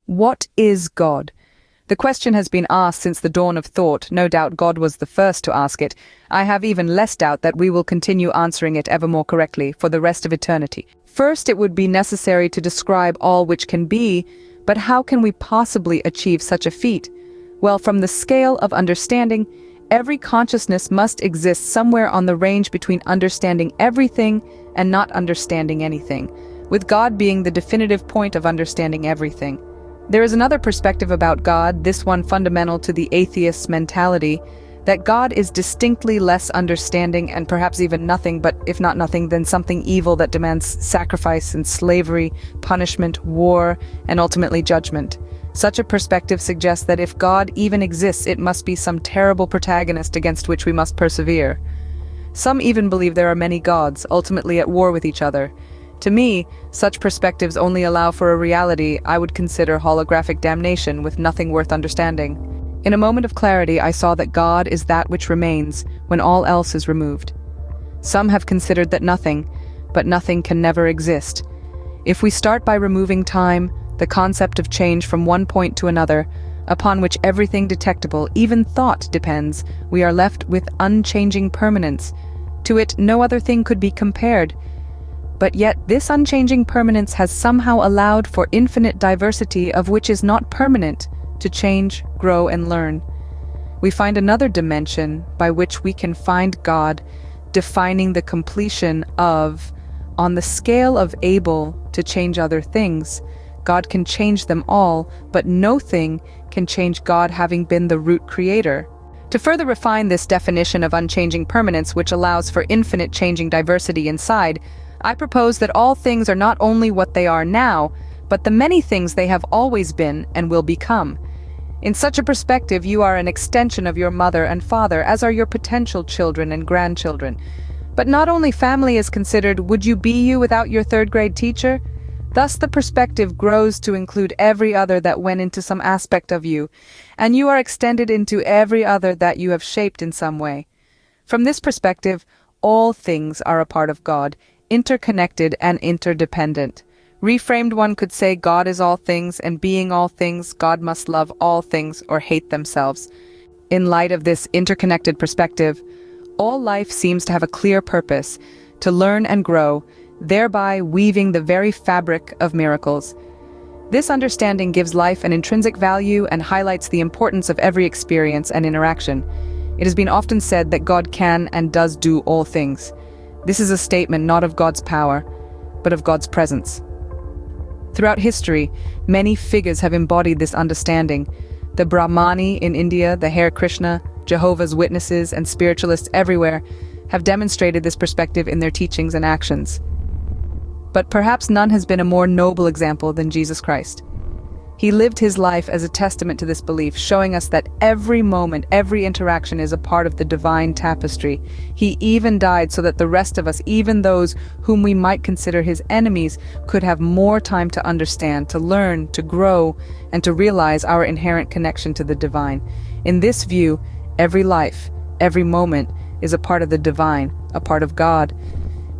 What is God? The question has been asked since the dawn of thought. No doubt God was the first to ask it. I have even less doubt that we will continue answering it ever more correctly for the rest of eternity. First, it would be necessary to describe all which can be, but how can we possibly achieve such a feat? Well, from the scale of understanding, every consciousness must exist somewhere on the range between understanding everything and not understanding anything, with God being the definitive point of understanding everything. There is another perspective about God, this one fundamental to the atheist's mentality, that God is distinctly less understanding and perhaps even nothing, but if not nothing, then something evil that demands sacrifice and slavery, punishment, war, and ultimately judgment. Such a perspective suggests that if God even exists, it must be some terrible protagonist against which we must persevere. Some even believe there are many gods, ultimately at war with each other. To me, such perspectives only allow for a reality I would consider holographic damnation with nothing worth understanding. In a moment of clarity, I saw that God is that which remains when all else is removed. Some have considered that nothing, but nothing can never exist. If we start by removing time, the concept of change from one point to another, upon which everything detectable, even thought, depends, we are left with unchanging permanence. To it, no other thing could be compared. But yet this unchanging permanence has somehow allowed for infinite diversity of which is not permanent, to change, grow, and learn. We find another dimension by which we can find God, defining the completion of, on the scale of able to change other things. God can change them all, but no thing can change God having been the root creator. To further refine this definition of unchanging permanence, which allows for infinite changing diversity inside, I propose that all things are not only what they are now, but the many things they have always been and will become. In such a perspective, you are an extension of your mother and father, as are your potential children and grandchildren. But not only family is considered, would you be you without your third-grade teacher? Thus the perspective grows to include every other that went into some aspect of you, and you are extended into every other that you have shaped in some way. From this perspective, all things are a part of God, interconnected and interdependent. Reframed, one could say God is all things, and being all things, God must love all things or hate themselves. In light of this interconnected perspective, all life seems to have a clear purpose, to learn and grow, thereby weaving the very fabric of miracles. This understanding gives life an intrinsic value and highlights the importance of every experience and interaction. It has been often said that God can and does do all things. This is a statement not of God's power, but of God's presence. Throughout history, many figures have embodied this understanding. The Brahmani in India, the Hare Krishna, Jehovah's Witnesses, and spiritualists everywhere have demonstrated this perspective in their teachings and actions. But perhaps none has been a more noble example than Jesus Christ. He lived his life as a testament to this belief, showing us that every moment, every interaction is a part of the divine tapestry. He even died so that the rest of us, even those whom we might consider his enemies, could have more time to understand, to learn, to grow, and to realize our inherent connection to the divine. In this view, every life, every moment is a part of the divine, a part of God.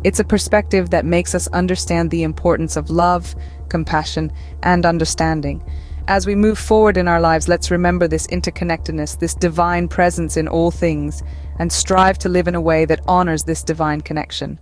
It's a perspective that makes us understand the importance of love, compassion, and understanding. As we move forward in our lives, let's remember this interconnectedness, this divine presence in all things, and strive to live in a way that honors this divine connection.